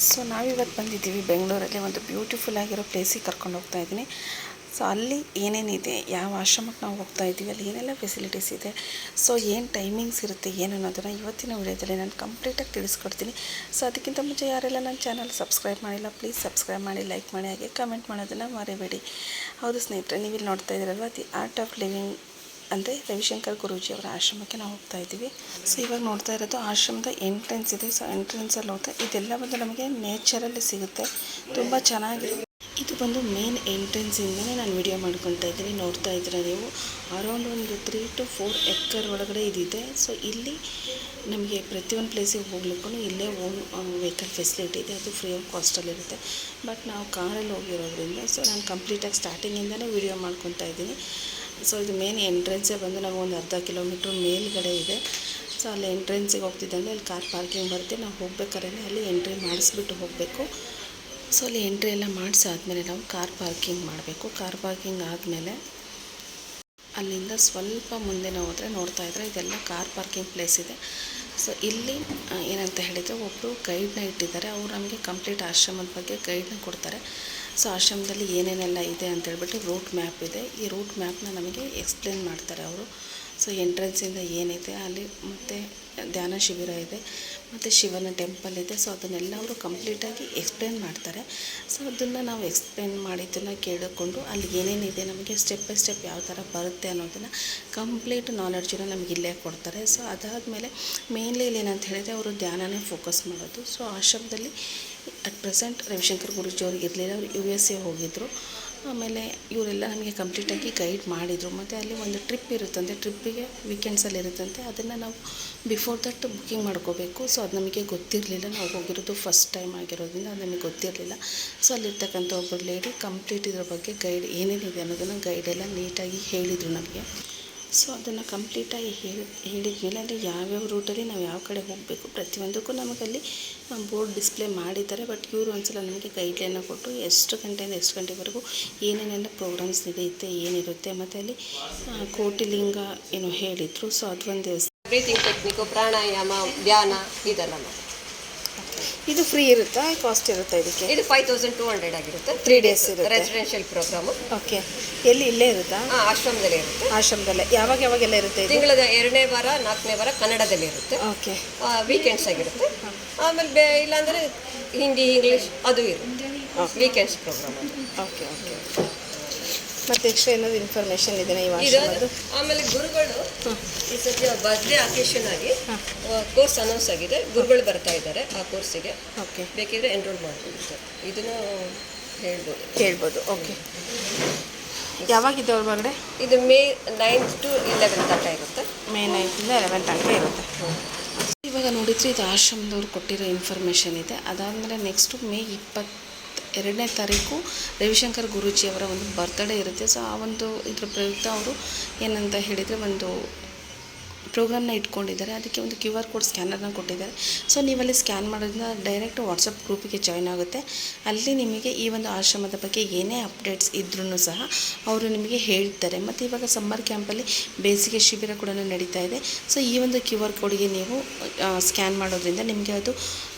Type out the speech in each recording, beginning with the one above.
So ನಾವಿವತ್ತು ಬಂದಿದ್ದೀವಿ ಬೆಂಗಳೂರಲ್ಲಿ ಒಂದು ಬ್ಯೂಟಿಫುಲ್ ಆಗಿರೋ ಪ್ಲೇಸಿಗೆ ಕರ್ಕೊಂಡು ಹೋಗ್ತಾ ಇದ್ದೀನಿ. ಸೊ ಅಲ್ಲಿ ಏನೇನಿದೆ, ಯಾವ ಆಶ್ರಮಕ್ಕೆ ನಾವು ಹೋಗ್ತಾ ಇದ್ದೀವಿ, ಅಲ್ಲಿ ಏನೆಲ್ಲ ಫೆಸಿಲಿಟೀಸ್ ಇದೆ, ಸೊ ಏನು ಟೈಮಿಂಗ್ಸ್ ಇರುತ್ತೆ, ಏನು ಅನ್ನೋದನ್ನು ಇವತ್ತಿನ ವಿಡಿಯೋದಲ್ಲಿ ನಾನು ಕಂಪ್ಲೀಟಾಗಿ ತಿಳಿಸ್ಕೊಡ್ತೀನಿ. ಸೊ ಅದಕ್ಕಿಂತ ಮುಂಚೆ ಯಾರೆಲ್ಲ ನನ್ನ ಚಾನಲ್ ಸಬ್ಸ್ಕ್ರೈಬ್ ಮಾಡಿಲ್ಲ, ಪ್ಲೀಸ್ ಸಬ್ಸ್ಕ್ರೈಬ್ ಮಾಡಿ, ಲೈಕ್ ಮಾಡಿ, ಹಾಗೆ ಕಮೆಂಟ್ ಮಾಡೋದನ್ನು ಮರಿಬೇಡಿ. ಹೌದು ಸ್ನೇಹಿತರೆ, ನೀವು ಇಲ್ಲಿ ನೋಡ್ತಾ ಇದ್ದೀರಲ್ವ, ದಿ ಆರ್ಟ್ ಆಫ್ ಲಿವಿಂಗ್ ಅಂದರೆ ರವಿಶಂಕರ್ ಗುರೂಜಿ ಅವರ ಆಶ್ರಮಕ್ಕೆ ನಾವು ಹೋಗ್ತಾ ಇದ್ದೀವಿ. ಸೊ ಇವಾಗ ನೋಡ್ತಾ ಇರೋದು ಆಶ್ರಮದ ಎಂಟ್ರೆನ್ಸ್ ಇದೆ. ಸೊ ಎಂಟ್ರೆನ್ಸಲ್ಲಿ ಹೋಗ್ತಾ ಇದೆಲ್ಲ ಬಂದು ನಮಗೆ ನೇಚರಲ್ಲಿ ಸಿಗುತ್ತೆ, ತುಂಬ ಚೆನ್ನಾಗಿದೆ. ಇದು ಬಂದು ಮೇನ್ ಎಂಟ್ರೆನ್ಸಿಂದನೇ ನಾನು ವಿಡಿಯೋ ಮಾಡ್ಕೊತಾ ಇದ್ದೀನಿ. ನೋಡ್ತಾ ಇದ್ದೀರಾ ನೀವು, ಅರೌಂಡ್ ಒಂದು 3 to 4 ಎಕರ್ ಒಳಗಡೆ ಇದಿದೆ. ಸೊ ಇಲ್ಲಿ ನಮಗೆ ಪ್ರತಿಯೊಂದು ಪ್ಲೇಸಿಗೆ ಹೋಗ್ಲಿಕ್ಕೂ ಇಲ್ಲೇ ಓನ್ ವೆಹಿಕಲ್ ಫೆಸಿಲಿಟಿ ಇದೆ, ಅದು ಫ್ರೀ ಆಫ್ ಕಾಸ್ಟಲ್ಲಿರುತ್ತೆ. ಬಟ್ ನಾವು ಕಾರಲ್ಲಿ ಹೋಗಿರೋದ್ರಿಂದ ಸೊ ನಾನು ಕಂಪ್ಲೀಟಾಗಿ ಸ್ಟಾರ್ಟಿಂಗಿಂದನೇ ವಿಡಿಯೋ ಮಾಡ್ಕೊತಾ ಇದ್ದೀನಿ. ಸೊ ಇದು ಮೇನ್ ಎಂಟ್ರೆನ್ಸೇ ಬಂದು ನಮಗೊಂದು ಅರ್ಧ ಕಿಲೋಮೀಟ್ರ್ ಮೇಲ್ಗಡೆ ಇದೆ. ಸೊ ಅಲ್ಲಿ ಎಂಟ್ರೆನ್ಸಿಗೆ ಹೋಗ್ತಿದ್ದಂಗೆ ಅಲ್ಲಿ ಕಾರ್ ಪಾರ್ಕಿಂಗ್ ಬರುತ್ತೆ. ನಾವು ಹೋಗ್ಬೇಕಾದ್ರೆ ಅಲ್ಲಿ ಎಂಟ್ರಿ ಮಾಡಿಸ್ಬಿಟ್ಟು ಹೋಗಬೇಕು. ಸೊ ಅಲ್ಲಿ ಎಂಟ್ರಿ ಎಲ್ಲ ಮಾಡಿಸಾದ್ಮೇಲೆ ನಾವು ಕಾರ್ ಪಾರ್ಕಿಂಗ್ ಮಾಡಬೇಕು. ಕಾರ್ ಪಾರ್ಕಿಂಗ್ ಆದಮೇಲೆ ಅಲ್ಲಿಂದ ಸ್ವಲ್ಪ ಮುಂದೆ ನಾವು ಹೋದರೆ ನೋಡ್ತಾ ಇದ್ದರೆ ಇದೆಲ್ಲ ಕಾರ್ ಪಾರ್ಕಿಂಗ್ ಪ್ಲೇಸ್ ಇದೆ. ಸೊ ಇಲ್ಲಿ ಏನಂತ ಹೇಳಿದರೆ ಒಬ್ಬರು ಗೈಡ್ನ ಇಟ್ಟಿದ್ದಾರೆ. ಅವರು ನಮಗೆ ಕಂಪ್ಲೀಟ್ ಆಶ್ರಮದ ಬಗ್ಗೆ ಗೈಡ್ನ ಕೊಡ್ತಾರೆ. ಸೊ ಆಶ್ರಮದಲ್ಲಿ ಏನೇನೆಲ್ಲ ಇದೆ ಅಂತೇಳ್ಬಿಟ್ಟು ರೂಟ್ ಮ್ಯಾಪ್ ಇದೆ. ಈ ರೂಟ್ ಮ್ಯಾಪ್ನ ನಮಗೆ ಎಕ್ಸ್ಪ್ಲೇನ್ ಮಾಡ್ತಾರೆ ಅವರು. ಸೊ ಎಂಟ್ರೆನ್ಸಿಂದ ಏನಿದೆ ಅಲ್ಲಿ, ಮತ್ತು ಧ್ಯಾನ ಶಿಬಿರ ಇದೆ, ಮತ್ತು ಶಿವನ ಟೆಂಪಲ್ ಇದೆ. ಸೊ ಅದನ್ನೆಲ್ಲ ಅವರು ಕಂಪ್ಲೀಟಾಗಿ ಎಕ್ಸ್ಪ್ಲೇನ್ ಮಾಡ್ತಾರೆ. ಸೊ ಅದನ್ನು ನಾವು ಎಕ್ಸ್ಪ್ಲೇನ್ ಮಾಡಿದ್ದನ್ನು ಕೇಳಿಕೊಂಡು ಅಲ್ಲಿ ಏನೇನಿದೆ, ನಮಗೆ ಸ್ಟೆಪ್ ಬೈ ಸ್ಟೆಪ್ ಯಾವ ಥರ ಬರುತ್ತೆ ಅನ್ನೋದನ್ನು ಕಂಪ್ಲೀಟ್ ನಾಲೆಡ್ಜನ್ನು ನಮಗೆ ಇಲ್ಲೇ ಕೊಡ್ತಾರೆ. ಸೊ ಅದಾದಮೇಲೆ ಮೇನ್ಲಿ ಇಲ್ಲಿ ಏನಂತ ಹೇಳಿದರೆ ಅವರು ಧ್ಯಾನನೇ ಫೋಕಸ್ ಮಾಡೋದು. ಸೊ ಆಶ್ರಮದಲ್ಲಿ ಅಟ್ ಪ್ರೆಸೆಂಟ್ ರವಿಶಂಕರ್ ಗುರೂಜಿ ಅವ್ರಿಗೆ ಇರಲಿಲ್ಲ, ಅವರು USA ಹೋಗಿದ್ದರು. ಆಮೇಲೆ ಇವರೆಲ್ಲ ನಮಗೆ ಕಂಪ್ಲೀಟಾಗಿ ಗೈಡ್ ಮಾಡಿದರು. ಮತ್ತು ಅಲ್ಲಿ ಒಂದು ಟ್ರಿಪ್ ಇರುತ್ತಂತೆ, ಟ್ರಿಪ್ಪಿಗೆ ವೀಕೆಂಡ್ಸಲ್ಲಿ ಇರುತ್ತಂತೆ. ಅದನ್ನು ನಾವು ಬಿಫೋರ್ ದಟ್ ಬುಕ್ಕಿಂಗ್ ಮಾಡ್ಕೋಬೇಕು. ಸೊ ಅದು ನಮಗೆ ಗೊತ್ತಿರಲಿಲ್ಲ, ನಾವು ಹೋಗಿರೋದು ಫಸ್ಟ್ ಟೈಮ್ ಆಗಿರೋದ್ರಿಂದ ಅದು ನಮಗೆ ಗೊತ್ತಿರಲಿಲ್ಲ. ಸೊ ಅಲ್ಲಿರ್ತಕ್ಕಂಥ ಒಬ್ಬರು ಲೇಡಿ ಕಂಪ್ಲೀಟ್ ಇದ್ರ ಬಗ್ಗೆ ಗೈಡ್ ಏನೇನಿದೆ ಅನ್ನೋದನ್ನು ಗೈಡೆಲ್ಲ ನೀಟಾಗಿ ಹೇಳಿದರು ನಮಗೆ. ಸೊ ಅದನ್ನು ಕಂಪ್ಲೀಟಾಗಿ ಹೇಳಿದ್ಮೇಲೆ ಅಲ್ಲಿ ಯಾವ್ಯಾವ ರೂಟಲ್ಲಿ ನಾವು ಯಾವ ಕಡೆ ಹೋಗಬೇಕು ಪ್ರತಿಯೊಂದಕ್ಕೂ ನಮಗಲ್ಲಿ ಬೋರ್ಡ್ ಡಿಸ್ಪ್ಲೇ ಮಾಡಿದ್ದಾರೆ. ಬಟ್ ಇವರು ಒಂದ್ಸಲ ನಮಗೆ ಗೈಡ್ಲೈನ್ನ ಕೊಟ್ಟು ಎಷ್ಟು ಗಂಟೆಯಿಂದ ಎಷ್ಟು ಗಂಟೆವರೆಗೂ ಏನೇನೆಲ್ಲ ಪ್ರೋಗ್ರಾಮ್ಸ್ ನಡೆಯುತ್ತೆ, ಏನಿರುತ್ತೆ, ಮತ್ತು ಅಲ್ಲಿ ಕೋಟಿಲಿಂಗ ಏನೋ ಹೇಳಿದರು. ಸೊ ಅದೊಂದು ದೇವಸ್ಥಾನ, ಬ್ರೀತಿಂಗ್ ಟೆಕ್ನಿಕ್ಕು, ಪ್ರಾಣಾಯಾಮ, ಧ್ಯಾನ ಇದೆಲ್ಲ ಮಾಡಿ. ಇದು ಫ್ರೀ ಇರುತ್ತಾ, ಕಾಸ್ಟ್ ಇರುತ್ತಾ ಇದಕ್ಕೆ? ಇದು 5200 ಆಗಿರುತ್ತೆ. 3 days ಇರುತ್ತೆ ರೆಸಿಡೆನ್ಷಿಯಲ್ ಪ್ರೋಗ್ರಾಮು. ಓಕೆ, ಎಲ್ಲಿ ಇಲ್ಲೇ ಇರುತ್ತಾ? ಆಶ್ರಮದಲ್ಲಿ ಇರುತ್ತೆ. ಆಶ್ರಮದಲ್ಲೇ ಯಾವಾಗೆಲ್ಲ ಇರುತ್ತೆ? ತಿಂಗಳ 2ನೇ ವಾರ 4ನೇ ವಾರ ಕನ್ನಡದಲ್ಲಿ ಇರುತ್ತೆ. ಓಕೆ, ವೀಕೆಂಡ್ಸ್ ಆಗಿರುತ್ತೆ. ಆಮೇಲೆ ಇಲ್ಲಾಂದರೆ ಹಿಂದಿ, ಇಂಗ್ಲೀಷ್ ಅದು ಇರುತ್ತೆ. Weekends program. Okay okay. ಮತ್ತು ಎಕ್ಸ್ಟ್ರಾ ಏನಾದರೂ ಇನ್ಫಾರ್ಮೇಷನ್ ಇದೆಯಾ ಈ ಇದು? ಆಶ್ರಮದ್ದು? ಆಮೇಲೆ ಗುರುಗಳು ಈ ಸದ್ಯ ಬರ್ತ್ಡೇ ಅಕೇಶನ್ ಆಗಿ ಕೋರ್ಸ್ ಅನೌನ್ಸ್ ಆಗಿದೆ. ಗುರುಗಳು ಬರ್ತಾ ಇದ್ದಾರೆ ಆ ಕೋರ್ಸಿಗೆ. ಓಕೆ, ಬೇಕಿದ್ರೆ ಎನ್ರೋಲ್ ಮಾಡ್ಕೊಂಡಿರ್ತಾರೆ. ಇದನ್ನು ಕೇಳ್ಬೋದು. ಓಕೆ, ಯಾವಾಗಿದೆ ಅವ್ರ ಹೊರಗಡೆ? ಇದು May 9th to 11th ತನಕ ಇರುತ್ತೆ. May 9th ಇಂದ 11th ತನಕ ಇರುತ್ತೆ. ಇವಾಗ ನೋಡಿದರೆ ಇದು ಆಶ್ರಮದವ್ರು ಕೊಟ್ಟಿರೋ ಇನ್ಫಾರ್ಮೇಷನ್ ಇದೆ. ಅದಾದಮೇಲೆ ನೆಕ್ಸ್ಟು May 22ನೇ ತಾರೀಕು ರವಿಶಂಕರ್ ಗುರೂಜಿಯವರ ಒಂದು ಬರ್ತ್ಡೇ ಇರುತ್ತೆ. ಸೊ ಆ ಒಂದು ಇದ್ರ ಪ್ರಯುಕ್ತ ಅವರು ಏನಂತ ಹೇಳಿದರೆ ಒಂದು ಪ್ರೋಗ್ರಾಮ್ನ ಇಟ್ಕೊಂಡಿದ್ದಾರೆ. ಅದಕ್ಕೆ ಒಂದು QR ಕೋಡ್ ಸ್ಕ್ಯಾನರ್ನ ಕೊಟ್ಟಿದ್ದಾರೆ. ಸೊ ನೀವಲ್ಲಿ ಸ್ಕ್ಯಾನ್ ಮಾಡೋದ್ರಿಂದ ಡೈರೆಕ್ಟ್ ವಾಟ್ಸಪ್ ಗ್ರೂಪಿಗೆ ಜಾಯ್ನ್ ಆಗುತ್ತೆ. ಅಲ್ಲಿ ನಿಮಗೆ ಈ ಒಂದು ಆಶ್ರಮದ ಬಗ್ಗೆ ಏನೇ ಅಪ್ಡೇಟ್ಸ್ ಇದ್ರೂ ಸಹ ಅವರು ನಿಮಗೆ ಹೇಳ್ತಾರೆ. ಮತ್ತು ಇವಾಗ ಸಮ್ಮರ್ ಕ್ಯಾಂಪಲ್ಲಿ ಬೇಸಿಗೆ ಶಿಬಿರ ಕೂಡ ನಡೀತಾ ಇದೆ. ಸೊ ಈ ಒಂದು QR ಕೋಡ್ಗೆ ನೀವು ಸ್ಕ್ಯಾನ್ ಮಾಡೋದ್ರಿಂದ ನಿಮಗೆ ಅದು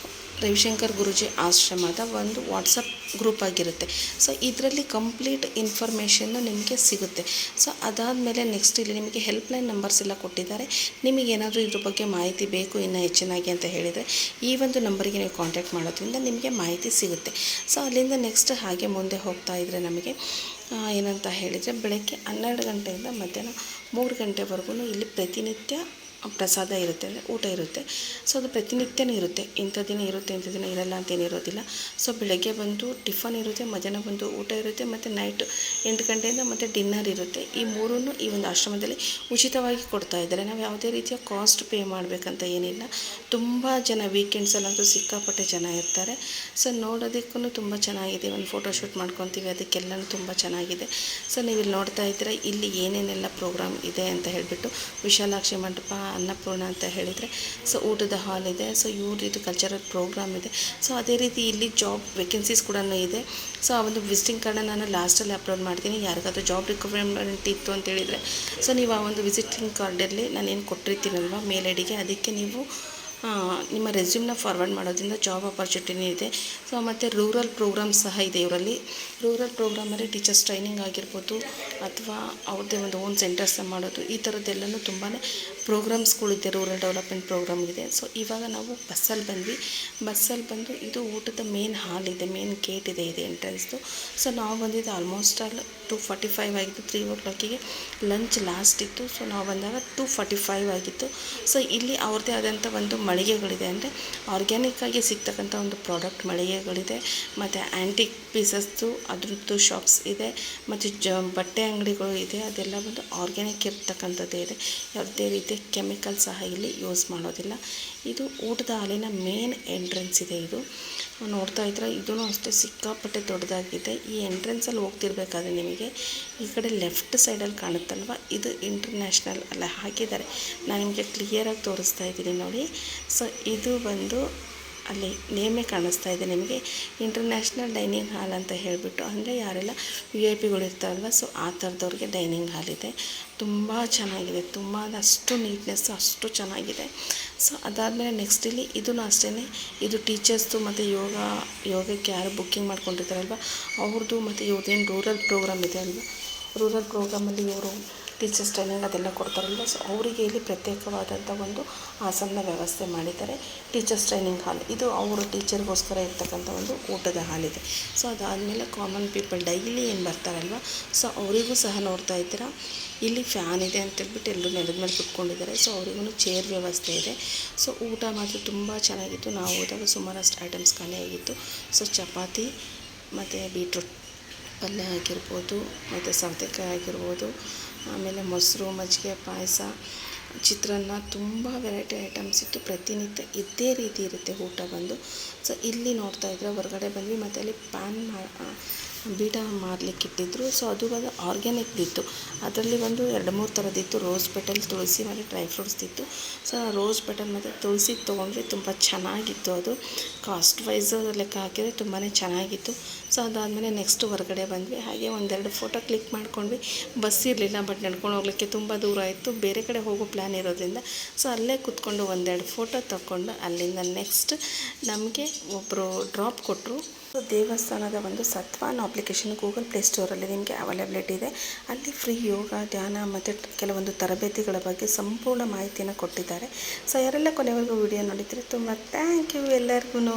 ರವಿಶಂಕರ್ ಗುರೂಜಿ ಆಶ್ರಮದ ಒಂದು ವಾಟ್ಸಪ್ ಗ್ರೂಪ್ ಆಗಿರುತ್ತೆ. ಸೊ ಇದರಲ್ಲಿ ಕಂಪ್ಲೀಟ್ ಇನ್ಫಾರ್ಮೇಷನ್ನು ನಿಮಗೆ ಸಿಗುತ್ತೆ. ಸೊ ಅದಾದಮೇಲೆ ನೆಕ್ಸ್ಟ್ ಇಲ್ಲಿ ನಿಮಗೆ ಹೆಲ್ಪ್ಲೈನ್ ನಂಬರ್ಸ್ ಎಲ್ಲ ಕೊಟ್ಟಿದ್ದಾರೆ. ನಿಮಗೇನಾದರೂ ಇದ್ರ ಬಗ್ಗೆ ಮಾಹಿತಿ ಬೇಕು ಇನ್ನೂ ಹೆಚ್ಚಿನಾಗಿ ಅಂತ ಹೇಳಿದರೆ ಈ ಒಂದು ನಂಬರಿಗೆ ನೀವು ಕಾಂಟ್ಯಾಕ್ಟ್ ಮಾಡೋದ್ರಿಂದ ನಿಮಗೆ ಮಾಹಿತಿ ಸಿಗುತ್ತೆ. ಸೊ ಅಲ್ಲಿಂದ ನೆಕ್ಸ್ಟ್ ಹಾಗೆ ಮುಂದೆ ಹೋಗ್ತಾ ಇದ್ದರೆ ನಮಗೆ ಏನಂತ ಹೇಳಿದರೆ ಬೆಳಗ್ಗೆ 12 ಗಂಟೆಯಿಂದ ಮಧ್ಯಾಹ್ನ 3 ಗಂಟೆವರೆಗೂ ಇಲ್ಲಿ ಪ್ರತಿನಿತ್ಯ ಪ್ರಸಾದ ಇರುತ್ತೆ, ಅಂದರೆ ಊಟ ಇರುತ್ತೆ. ಸೊ ಅದು ಪ್ರತಿನಿತ್ಯನೂ ಇರುತ್ತೆ, ಇಂಥ ದಿನ ಇರುತ್ತೆ ಇಂಥ ದಿನ ಇರಲ್ಲ ಅಂತೇನಿರೋದಿಲ್ಲ. ಸೊ ಬೆಳಗ್ಗೆ ಬಂದು ಟಿಫನ್ ಇರುತ್ತೆ, ಮಧ್ಯಾಹ್ನ ಬಂದು ಊಟ ಇರುತ್ತೆ, ಮತ್ತು ನೈಟ್ 8 ಗಂಟೆಯಿಂದ ಮತ್ತು ಡಿನ್ನರ್ ಇರುತ್ತೆ. ಈ ಮೂರನ್ನು ಈ ಒಂದು ಆಶ್ರಮದಲ್ಲಿ ಉಚಿತವಾಗಿ ಕೊಡ್ತಾ ಇದ್ದಾರೆ. ನಾವು ಯಾವುದೇ ರೀತಿಯ ಕಾಸ್ಟ್ ಪೇ ಮಾಡಬೇಕಂತ ಏನಿಲ್ಲ. ತುಂಬ ಜನ ವೀಕೆಂಡ್ಸಲ್ಲಂತೂ ಸಿಕ್ಕಾಪಟ್ಟೆ ಜನ ಇರ್ತಾರೆ. ಸೊ ನೋಡೋದಕ್ಕೂ ತುಂಬ ಚೆನ್ನಾಗಿದೆ. ಒಂದು ಫೋಟೋಶೂಟ್ ಮಾಡ್ಕೊತೀವಿ, ಅದಕ್ಕೆಲ್ಲನೂ ತುಂಬ ಚೆನ್ನಾಗಿದೆ. ಸೊ ನೀವು ಇಲ್ಲಿ ನೋಡ್ತಾ ಇದ್ದೀರಾ ಇಲ್ಲಿ ಏನೇನೆಲ್ಲ ಪ್ರೋಗ್ರಾಮ್ ಇದೆ ಅಂತ ಹೇಳಿಬಿಟ್ಟು ವಿಶಾಲಾಕ್ಷಿ ಮಂಟಪ, ಅನ್ನಪೂರ್ಣ ಅಂತ ಹೇಳಿದರೆ ಸೊ ಊಟದ ಹಾಲ್ ಇದೆ. ಸೊ ಇವ್ರದ್ದು ಕಲ್ಚರಲ್ ಪ್ರೋಗ್ರಾಮ್ ಇದೆ. ಸೊ ಅದೇ ರೀತಿ ಇಲ್ಲಿ ಜಾಬ್ ವೇಕೆನ್ಸೀಸ್ ಕೂಡ ಇದೆ. ಸೊ ಆ ಒಂದು ವಿಸಿಟಿಂಗ್ ಕಾರ್ಡನ್ನ ನಾನು ಲಾಸ್ಟಲ್ಲಿ ಅಪ್ಲೋಡ್ ಮಾಡ್ತೀನಿ. ಯಾರಿಗಾದ್ರೂ ಜಾಬ್ ರಿಕ್ವೈರ್ಮೆಂಟ್ ಇತ್ತು ಅಂತೇಳಿದರೆ ಸೊ ನೀವು ಆ ಒಂದು ವಿಸಿಟಿಂಗ್ ಕಾರ್ಡಲ್ಲಿ ನಾನೇನು ಕೊಟ್ಟಿರ್ತೀನಲ್ವ ಮೇಲ್ ಐಡಿಗೆ, ಅದಕ್ಕೆ ನೀವು ನಿಮ್ಮ ರೆಸ್ಯೂಮ್ನ ಫಾರ್ವರ್ಡ್ ಮಾಡೋದ್ರಿಂದ ಜಾಬ್ ಆಪರ್ಚುನಿಟಿನೇ ಇದೆ. ಸೊ ಮತ್ತು ರೂರಲ್ ಪ್ರೋಗ್ರಾಮ್ ಸಹ ಇದೆ ಇವರಲ್ಲಿ. ರೂರಲ್ ಪ್ರೋಗ್ರಾಮಲ್ಲಿ ಟೀಚರ್ಸ್ ಟ್ರೈನಿಂಗ್ ಆಗಿರ್ಬೋದು ಅಥವಾ ಅವ್ರದ್ದೇ ಒಂದು ಓನ್ ಸೆಂಟರ್ಸ್ನ ಮಾಡೋದು, ಈ ಥರದ್ದೆಲ್ಲನೂ ತುಂಬಾ ಪ್ರೋಗ್ರಾಮ್ಸ್ಗಳಿದೆ, ರೂರಲ್ ಡೆವಲಪ್ಮೆಂಟ್ ಪ್ರೋಗ್ರಾಮ್ ಇದೆ. ಸೊ ಇವಾಗ ನಾವು ಬಸ್ಸಲ್ಲಿ ಬಂದ್ವಿ. ಬಸ್ಸಲ್ಲಿ ಬಂದು ಇದು ಊಟದ ಮೇನ್ ಹಾಲ್ ಇದೆ, ಮೇನ್ ಗೇಟ್ ಇದೆ, ಇದು ಎಂಟ್ರೆನ್ಸ್ದು. ಸೊ ನಾವು ಬಂದಿದ್ದು ಆಲ್ಮೋಸ್ಟ್ ಆಲ್ 2:45 ಆಗಿತ್ತು. 3 o'clock ಲಂಚ್ ಲಾಸ್ಟ್ ಇತ್ತು. ಸೊ ನಾವು ಬಂದಾಗ 2:45 ಆಗಿತ್ತು. ಸೊ ಇಲ್ಲಿ ಅವ್ರದ್ದೇ ಆದಂಥ ಒಂದು ಮಳಿಗೆಗಳಿದೆ, ಅಂದರೆ ಆರ್ಗ್ಯಾನಿಕ್ಕಾಗಿ ಸಿಗ್ತಕ್ಕಂಥ ಒಂದು ಪ್ರಾಡಕ್ಟ್ ಮಳಿಗೆಗಳಿದೆ. ಮತ್ತು ಆ್ಯಂಟಿಕ್ ಪೀಸಸ್ದು ಅದ್ರದ್ದು ಶಾಪ್ಸ್ ಇದೆ, ಮತ್ತು ಬಟ್ಟೆ ಅಂಗಡಿಗಳು ಇದೆ. ಅದೆಲ್ಲ ಬಂದು ಆರ್ಗ್ಯಾನಿಕ್ ಇರ್ತಕ್ಕಂಥದ್ದೇ ಇದೆ, ಯಾವುದೇ ರೀತಿಯ ಕೆಮಿಕಲ್ ಸಹ ಇಲ್ಲಿ ಯೂಸ್ ಮಾಡೋದಿಲ್ಲ. ಇದು ಊಟದ ಹಾಲಿನ ಮೇನ್ ಎಂಟ್ರೆನ್ಸ್ ಇದೆ. ಇದು ನೋಡ್ತಾ ಇದ್ರೆ ಇದೂ ಅಷ್ಟೇ ಸಿಕ್ಕಾಪಟ್ಟೆ ದೊಡ್ಡದಾಗಿದೆ. ಈ ಎಂಟ್ರೆನ್ಸಲ್ಲಿ ಹೋಗ್ತಿರ್ಬೇಕಾದ್ರೆ ನಿಮಗೆ ಈ ಕಡೆ ಲೆಫ್ಟ್ ಸೈಡಲ್ಲಿ ಕಾಣುತ್ತಲ್ವ, ಇದು ಇಂಟರ್ನ್ಯಾಷನಲ್ ಅಲ್ಲ ಹಾಕಿದ್ದಾರೆ. ನಾನು ನಿಮಗೆ ಕ್ಲಿಯರಾಗಿ ತೋರಿಸ್ತಾ ಇದ್ದೀನಿ ನೋಡಿ. ಸೊ ಇದು ಬಂದು ಅಲ್ಲಿ ನೇಮೇ ಕಾಣಿಸ್ತಾ ಇದೆ ನಿಮಗೆ, ಇಂಟರ್ನ್ಯಾಷನಲ್ ಡೈನಿಂಗ್ ಹಾಲ್ ಅಂತ ಹೇಳಿಬಿಟ್ಟು. ಅಂದರೆ ಯಾರೆಲ್ಲ VIP ಇರ್ತಾರಲ್ವ, ಸೊ ಆ ಥರದವ್ರಿಗೆ ಡೈನಿಂಗ್ ಹಾಲ್ ಇದೆ. ತುಂಬ ಚೆನ್ನಾಗಿದೆ, ತುಂಬ ಅಷ್ಟು ನೀಟ್ನೆಸ್ಸು ಅಷ್ಟು ಚೆನ್ನಾಗಿದೆ. ಸೊ ಅದಾದಮೇಲೆ ನೆಕ್ಸ್ಟ್ ಇಲ್ಲಿ ಇದೂ ಅಷ್ಟೇ, ಇದು ಟೀಚರ್ಸ್ದು ಮತ್ತು ಯೋಗಕ್ಕೆ ಯಾರು ಬುಕ್ಕಿಂಗ್ ಮಾಡ್ಕೊಂಡಿರ್ತಾರಲ್ವ ಅವ್ರದ್ದು, ಮತ್ತು ಇವ್ರದ್ದೇನು ರೂರಲ್ ಪ್ರೋಗ್ರಾಮ್ ಇದೆ ಅಲ್ವ, ರೂರಲ್ ಪ್ರೋಗ್ರಾಮಲ್ಲಿ ಇವರು ಟೀಚರ್ಸ್ ಟ್ರೈನಿಂಗ್ ಅದೆಲ್ಲ ಕೊಡ್ತಾರಲ್ವ. ಸೊ ಅವರಿಗೆ ಇಲ್ಲಿ ಪ್ರತ್ಯೇಕವಾದಂಥ ಒಂದು ಆಸನದ ವ್ಯವಸ್ಥೆ ಮಾಡಿದ್ದಾರೆ. ಟೀಚರ್ಸ್ ಟ್ರೈನಿಂಗ್ ಹಾಲ್ ಇದು ಅವರು ಟೀಚರ್ಗೋಸ್ಕರ ಇರ್ತಕ್ಕಂಥ ಒಂದು ಊಟದ ಹಾಲಿದೆ. ಸೊ ಅದಾದಮೇಲೆ ಕಾಮನ್ ಪೀಪಲ್ ಡೈಲಿ ಏನು ಬರ್ತಾರಲ್ವ, ಸೊ ಅವರಿಗೂ ಸಹ ನೋಡ್ತಾ ಇದ್ದೀರಾ ಇಲ್ಲಿ ಫ್ಯಾನ್ ಇದೆ ಅಂತೇಳ್ಬಿಟ್ಟು ಎಲ್ಲರೂ ನೆಲದ ಮೇಲೆ ಕುತ್ಕೊಂಡಿದ್ದಾರೆ. ಸೊ ಅವರಿಗೂ ಚೇರ್ ವ್ಯವಸ್ಥೆ ಇದೆ. ಸೊ ಊಟ ಮಾತ್ರ ತುಂಬ ಚೆನ್ನಾಗಿತ್ತು. ನಾವು ಹೋದಾಗ ಸುಮಾರಷ್ಟು ಐಟಮ್ಸ್ ಖಾಲಿ ಆಗಿತ್ತು. ಸೊ ಚಪಾತಿ ಮತ್ತು ಬೀಟ್ರೂಟ್ ಪಲ್ಯ ಆಗಿರ್ಬೋದು, ಮತ್ತು ಸೌತೆಕಾಯಿ ಆಗಿರ್ಬೋದು, ಆಮೇಲೆ ಮೊಸರು, ಮಜ್ಜಿಗೆ, ಪಾಯಸ, ಚಿತ್ರಾನ್ನ, ತುಂಬ ವೆರೈಟಿ ಐಟಮ್ಸ್ ಇತ್ತು. ಪ್ರತಿನಿತ್ಯ ಇದೇ ರೀತಿ ಇರುತ್ತೆ ಊಟ ಬಂದು. ಸೊ ಇಲ್ಲಿ ನೋಡ್ತಾ ಇದ್ರೆ ಹೊರಗಡೆ ಬಂದ್ವಿ, ಮತ್ತು ಅಲ್ಲಿ ಬೀಡ ಮಾರಲಿಕ್ಕೆ ಇಟ್ಟಿದ್ರು. ಸೊ ಅದು ಒಂದು ಆರ್ಗ್ಯಾನಿಕ್ದಿತ್ತು. ಅದರಲ್ಲಿ ಒಂದು 2-3 ಥರದ್ದಿತ್ತು. ರೋಸ್ ಪೆಟಲ್, ತುಳಸಿ ಮತ್ತು ಡ್ರೈ ಫ್ರೂಟ್ಸ್ದಿತ್ತು. ಸೊ ರೋಸ್ ಪೆಟಲ್ ಮತ್ತು ತುಳಸಿ ತೊಗೊಂಡ್ರೆ ತುಂಬ ಚೆನ್ನಾಗಿತ್ತು. ಅದು ಕಾಸ್ಟ್ ವೈಸ್ ಲೆಕ್ಕ ಹಾಕಿದರೆ ತುಂಬಾ ಚೆನ್ನಾಗಿತ್ತು. ಸೊ ಅದಾದಮೇಲೆ ನೆಕ್ಸ್ಟ್ ಹೊರಗಡೆ ಬಂದ್ವಿ. ಹಾಗೆ 1-2 ಫೋಟೋ ಕ್ಲಿಕ್ ಮಾಡ್ಕೊಂಡ್ವಿ. ಬಸ್ ಇರಲಿಲ್ಲ, ಬಟ್ ನಡ್ಕೊಂಡು ಹೋಗ್ಲಿಕ್ಕೆ ತುಂಬ ದೂರ ಇತ್ತು. ಬೇರೆ ಕಡೆ ಹೋಗೋ ಪ್ಲ್ಯಾನ್ ಇರೋದ್ರಿಂದ ಸೊ ಅಲ್ಲೇ ಕೂತ್ಕೊಂಡು 1-2 ಫೋಟೋ ತಗೊಂಡು ಅಲ್ಲಿಂದ ನೆಕ್ಸ್ಟ್ ನಮಗೆ ಒಬ್ಬರು ಡ್ರಾಪ್ ಕೊಟ್ಟರು. ದೇವಸ್ಥಾನದ ಒಂದು ಸತ್ವ ಅನ್ನೋ ಅಪ್ಲಿಕೇಶನ್ ಗೂಗಲ್ ಪ್ಲೇಸ್ಟೋರಲ್ಲಿ ನಿಮಗೆ ಅವೈಲಬಿಲಿಟಿ ಇದೆ. ಅಲ್ಲಿ ಫ್ರೀ ಯೋಗ, ಧ್ಯಾನ ಮತ್ತು ಕೆಲವೊಂದು ತರಬೇತಿಗಳ ಬಗ್ಗೆ ಸಂಪೂರ್ಣ ಮಾಹಿತಿಯನ್ನು ಕೊಟ್ಟಿದ್ದಾರೆ. ಸೊ ಯಾರೆಲ್ಲ ಕೊನೆವರೆಗೂ ವಿಡಿಯೋ ನೋಡಿದರೆ ತುಂಬ ಥ್ಯಾಂಕ್ ಯು ಎಲ್ಲರಿಗೂ.